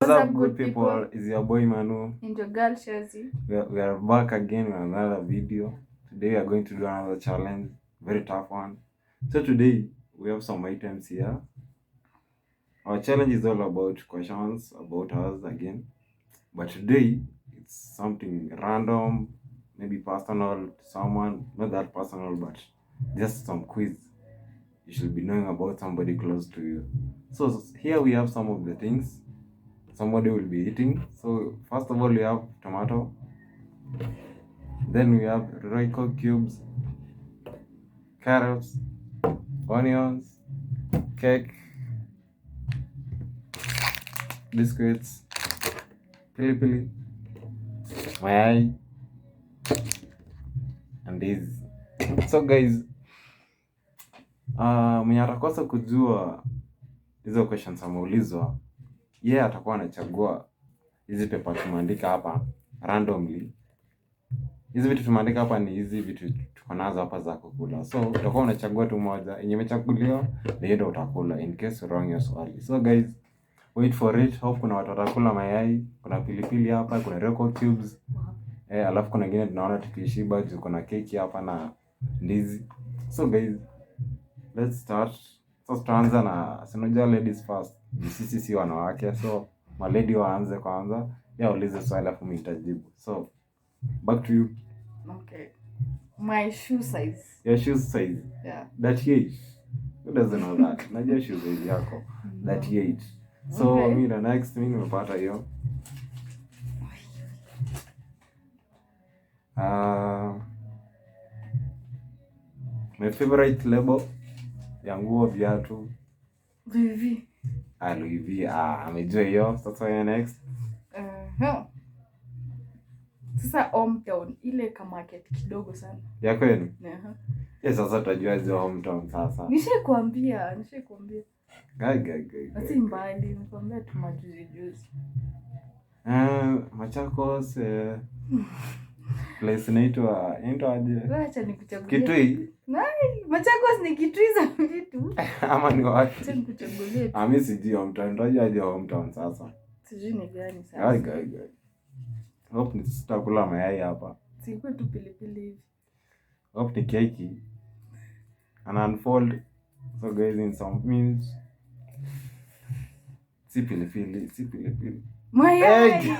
What's up, good people? Is your boy Manu and your girl Shazi. We are back again with another video. Today we are going to do another challenge, very tough one. So today we have some items here. Our challenge is all about questions about us again, but today it's something random, maybe personal to someone, not that personal, but just some quiz. You should be knowing about somebody close to you. So here we have some of the things somebody will be eating. So first of all, we have tomato, then we have Royco cubes, carrots, onions, cake, biscuits, pilipili, mayai, and these. So guys, mwenye atakosa kujua hizo questions ameulizwa, yeye atakuwa anachagua hizi paper tumeandika hapa randomly. Hizi vitu tumeandika hapa ni hizi vitu tuko nazo hapa za kukula. So utakuwa unachagua tu moja yenye imechaguliwa ndio utakula in case wrong your swali. So guys, wait for it. Hope kuna watu watakula mayai, kuna pilipili hapa, kuna Royco cubes. Alafu kuna ngine tunaona tukishiba juu kuna keki hapa na ndizi. So guys, let's start. So tutaanza na sinajua ladies first. Sisi si wanawake, so ma lady waanze kwanza. Ulize swali alafu mimi nitajibu. So back to you. Okay. My shoe size. Your shoe size? Yeah. 38. Who doesn't know that? Najua shoe size yako. 38. So Okay. mimi the next mimi nimepata hiyo. My favorite label ya nguo, viatu. Vivi. Louis V. Amejua hiyo. Sasa ya next. Sasa hometown ile kama market kidogo sana. Ya kwenu? Sasa tutajua hizo hometown sasa. Nishakwambia. Gai. Ati mbali, nikwambia tu majuzi. Machakos place inaitwa aje? Acha nikuchagulie. Kitui. Machakos ni Kitui za vitu. Ama ni wapi? Acha nikuchagulie. Mimi sijui hometown. Unajua aje hometown sasa? Sijui ni gani sasa. Gai. Hope nitakula mayai hapa. Sikuwa tu pilipili hivi. Hope ni keki. And unfold. So guys, in some means si pilipili. Mayai.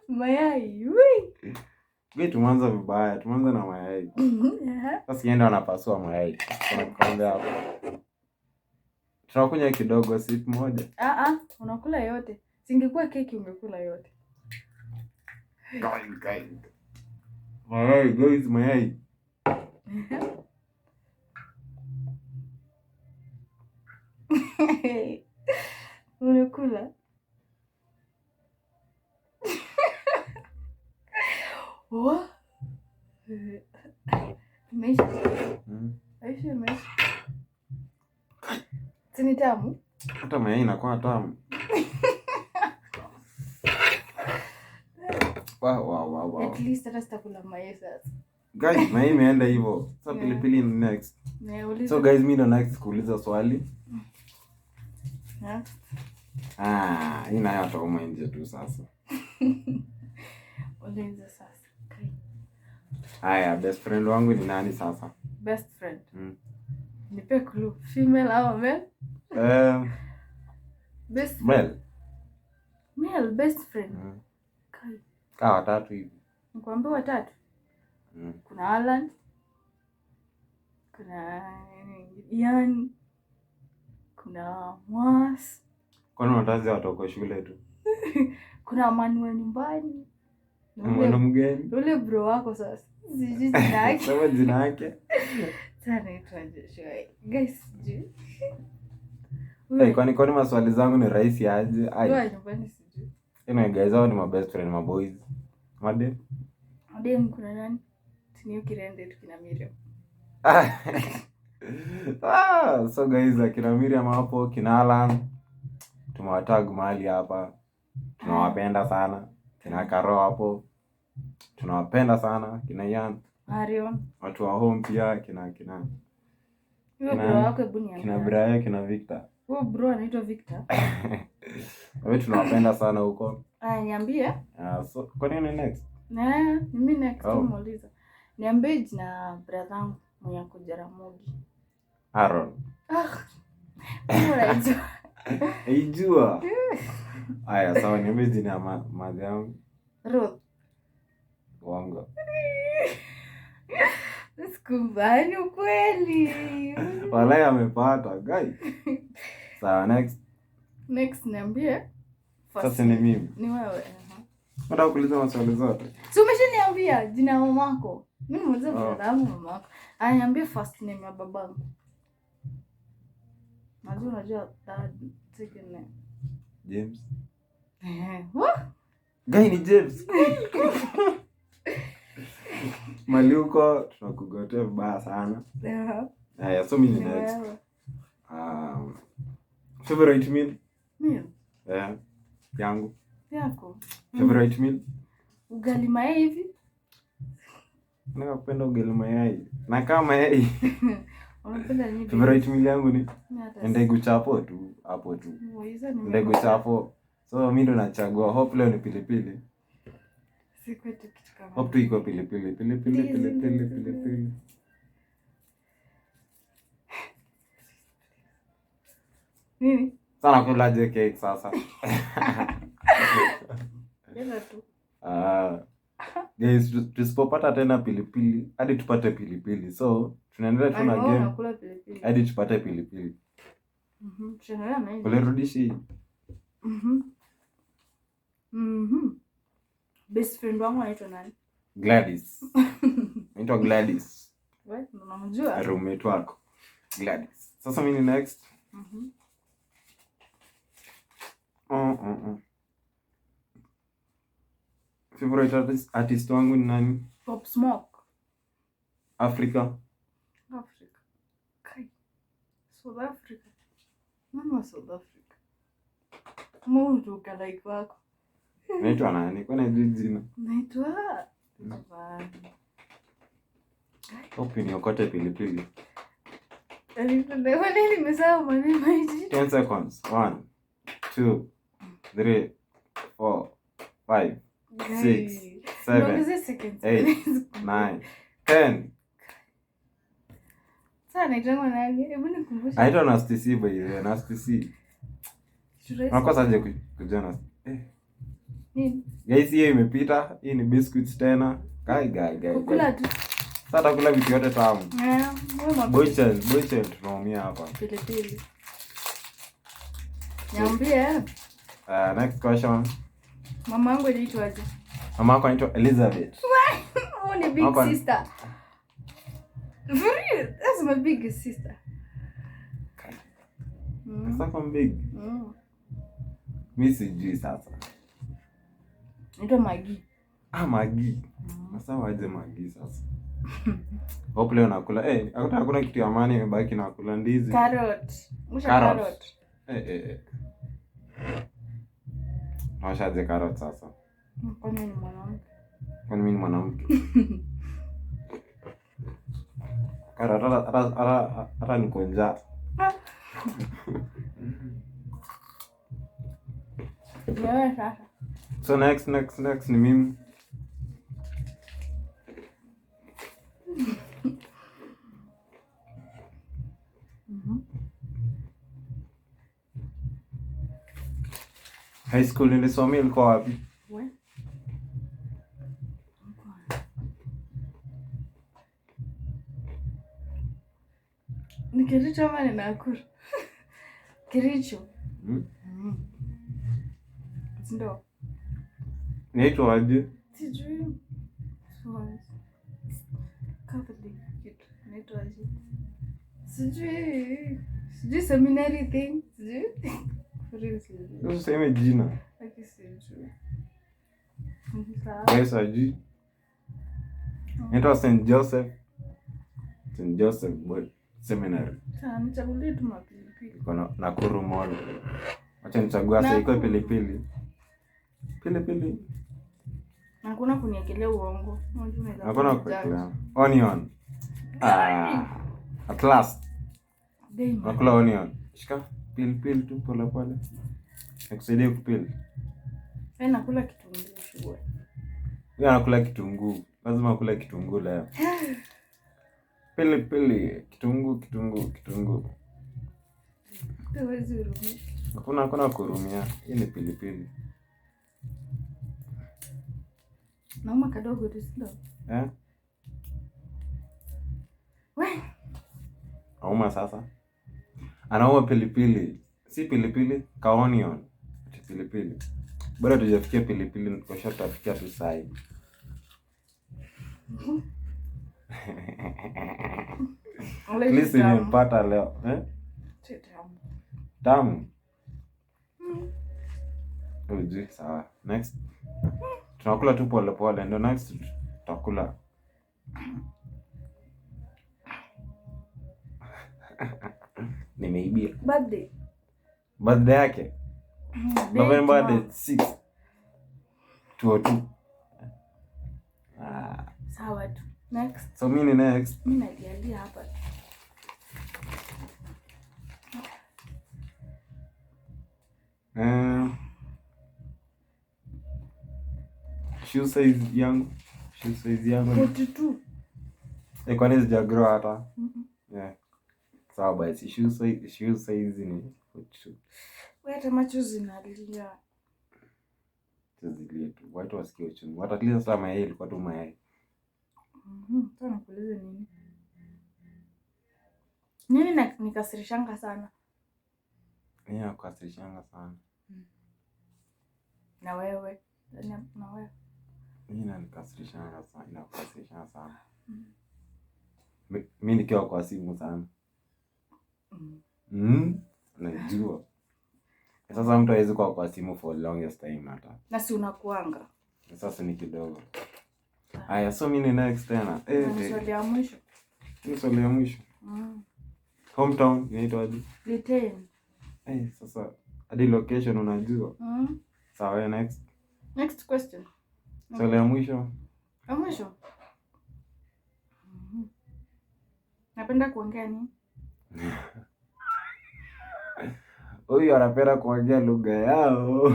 Mayai. Wait, tumeanza vibaya. Tumeanza na mayai. Sasa yenda wanapasua mayai. Tunakwambia hapa. Tunakunywa kidogo sip moja. Unakula yote. Singekuwa keki ungekula yote. Gai. Mayai, guys, mayai. Unakula? What? Meisha. Meisha. Sini tamu? Hata mayai inakuwa tamu. Wow. At least hata sitakula mayai sasa. Guys, mayai imeenda hivyo. So pilipili ni next. So guys, mimi ndo next kuuliza swali. Hii nayo atauma nje tu sasa. Uliza sasa. Haya, best friend wangu ni nani sasa? Best friend. Nipe clue. Female au male? Best friend. Male best friend. Kaa watatu hivi. Nikwambia watatu. Kuna Alan. Kuna Ian. Kuna Mwas. Kwani watazi watoko shule tu? Kuna Manuel nyumbani. Mwana mgeni. Ule bro wako sasa. Sijui jina yake. Sema jina yake. Sana itwaje show. Guys, sijui. Kwani maswali zangu ni rahisi aje? Wewe nyumbani sijui. Guys, hao ni my best friend, my boys. Madem kuna nani? Tinio Kirende tukina Miriam. So guys, akina Miriam hapo, kina Alan tumewatag mahali hapa. Tunawapenda sana. Kina Karo hapo tunawapenda sana. Kina Ian, Marion, watu wa home pia, kina Huyo bro wako hebu niambie. Kina Brian, kina Victor. Huyo bro anaitwa Victor. Wewe tunawapenda sana huko. Niambie. So kwa nini next? Mimi next muuliza. Niambie jina brother wangu mwenye ako Jaramogi. Aaron. Unajua. Aijua. Aya, sawa, niambie jina ya madhe yangu. Ruth. Wangu. Sikumbani ukweli. Walai amepata, guys. Sawa, next niambie. Sasa ni mimi. Ni wewe. Nataka kuuliza maswali zote. Si umeshaniambia jina la mamako. Mimi nimeuliza brother wangu mamako. Niambie first name ya babangu. Unajua dad second name. James. Guy ni James. Mali huko tunakugotea vibaya sana. Haya, so mimi next. Favorite meal? Meal? Yangu. Yako. Favorite meal? Ugali mayai hivi? Napenda ugali mayai. Na kama mayai. Unapenda nini? Favorite meal yangu ni ndegu chapo tu, hapo tu. Ndegu chapo. So mimi ndo nachagua. Hope leo ni pilipili. Sikwetu kitu kama. Hope tu iko pilipili. Nini? Sana kulaje cake sasa. Ndio tu. Guys, tusipopata tena pilipili, hadi tupate pilipili. So, tunaendelea tu na game. Hadi tupate pilipili. Tunaendelea na hiyo. Ulirudishi. Best friend wangu anaitwa nani? Gladys. Anaitwa Gladys. Wewe unamjua? Roommate wako. Gladys. Sasa mimi next. Favorite artist wangu ni nani? Pop Smoke. Africa. Kai. South Africa. Mama South Africa. Mungu kalaiki wako. Naitwa nani? Kwa nini jina? Naitwa Hope ni okote pilipili. Ndio nimesahau maneno hizi. 10 seconds. 1 2 3 4 5 6 7 8 9 10. Sasa naitwa nani? Hebu nikumbushe. Aitwa Nasty C by the way, Nasty C. Unakosa aje kujana? Nini? Guys, hiyo imepita. Hii ni biscuits tena. Gai. Kula tu. Sasa kula vitu yote tamu. Wewe Boy child tunaumia hapa. Pilipili. Niambie. Next question. Mama yangu anaitwaje? Mama yako anaitwa Elizabeth. Oh, ni big sister. For real? That's my biggest sister. Sasa kwa big. Mimi sijui sasa. Anaitwa Maggie. Maggie. Sasa waje Maggie sasa. Hope leo nakula. Hakuna kitu ya maana imebaki na kula ndizi. Carrot. Musha carrot. Washaje carrot sasa. Kwani ni mwanamke? Kwani mimi ni mwanamke? Carrot hata niko njaa. Wewe sasa. So next ni mimi. High school nilisomea ilikuwa wapi? Wewe? Ni Kericho ama ni Nakuru? Kericho. Ndio. Naitwa aje? Sijui. Catholic kitu. Naitwa aje? Sijui seminary thing. Sijui. Useme jina. Sijui. Yes, aje. Naitwa St. Joseph Boy Seminary. Sasa nichagulie tu mapilipili. Kuna Nakuru Mall. Acha nichagua sasa iko pilipili. Pilipili. Hakuna kuniekelea uongo. Hakuna kuniekelea. Onion. At last. Daima. Unakula onion. Shika pili tu pole pole. Nikusaidie kupili. Wewe nakula kitunguu shughuli. Wewe unakula kitunguu. Lazima ukule kitunguu leo. Pili kitunguu. Huwezi hurumia. Hakuna kurumia. Hii ni pilipili. Nauma kadogo tu sio? We. Nauma sasa. Anauma pilipili. Si pilipili, ka onion. Pilipili. Bado tujafikia pilipili, kwa short tafikia tu sai. Listen, nimepata leo. Tamu. Uji, sawa. Next. Tunakula tu pole pole. Ndio next tutakula. Nimeibia. Birthday yake. November the 6th. 2002. Sawa tu. Next. So mimi next. Mimi nalialia hapa. Shoe size yangu. 42. Kwani sijagrow hata. Yeah. Sawa basi shoe size ni 42. Wewe hata macho zinalia. Zilie tu. Watu wasikie uchungu. Watakilia sasa mayai ilikuwa tu mayai. Sasa nakuuliza nini? Nini nikasirishanga sana? Kukasirishanga sana. Na wewe? Mimi nikasirishanga sana. Inakasirishanga sana. Mimi nikiwa kwa simu sana. Najua. Sasa mtu hawezi kuwa kwa simu for longest time hata. Na si unakuanga. Sasa ni kidogo. Haya, so mimi next tena. Swali ya mwisho. Ni swali ya mwisho. Hometown inaitwa aje? Retain. Sasa hadi location unajua? Sawa, next. Next question. Swali ya mwisho. Ya mwisho. Napenda kuongea nini? Huyu anapenda kuongea lugha yao.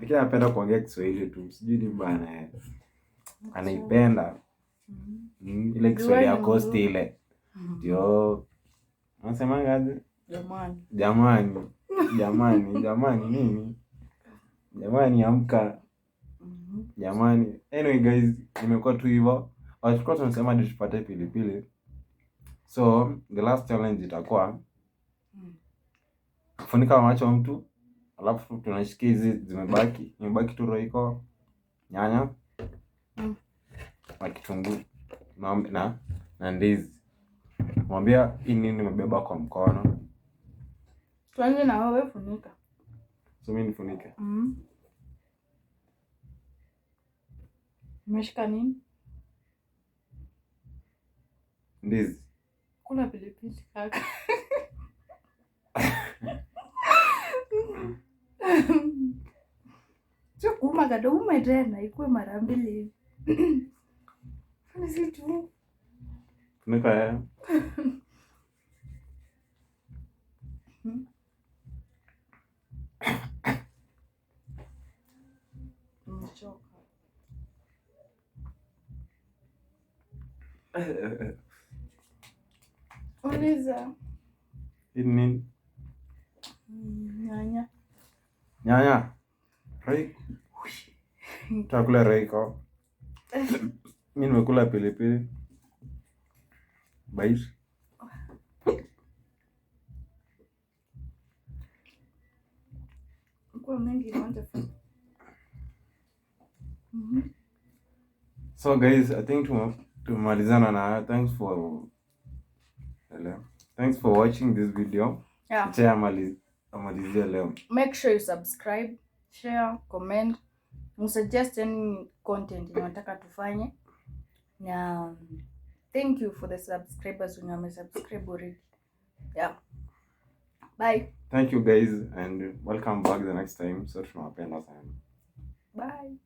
Lakini anapenda kuongea Kiswahili tu. Sijui ni bana. Anaipenda. Ile Kiswahili ya Coast ile. Ndio. Unasema aje? Jamani nini? Jamani amka. Jamani. Anyway guys, nimekuwa tu hivyo. Tulikuwa tunasema ndio tupate pilipili. So, the last challenge itakuwa kufunika macho wa mtu, alafu tunashikia hizi imebaki tu roiko, nyanya, na kitunguu na ndizi. Mwambia hii nini nimebeba kwa mkono. Tuanze na wewe, funika. So mimi nifunike. Umeshika nini? Ndizi. Kuna pilipili kaka. Sio kuuma gado, ume tena ikuwe mara mbili. Fanya tu. Funika ya. Nimechoka. Uliza. Hii nini? Nyanya. Roiko. Tutakula roiko. Mimi nimekula pilipili. Bye. Kwa mengi naanza. So guys, I think tumalizana na thanks for watching this video. Yeah. Amalizia leo. Make sure you subscribe, share, comment, suggest any content unataka tufanye. Na thank you for the subscribers who have subscribed already. Yeah. Bye. Thank you guys and welcome back the next time. So tunawapenda sana. Bye.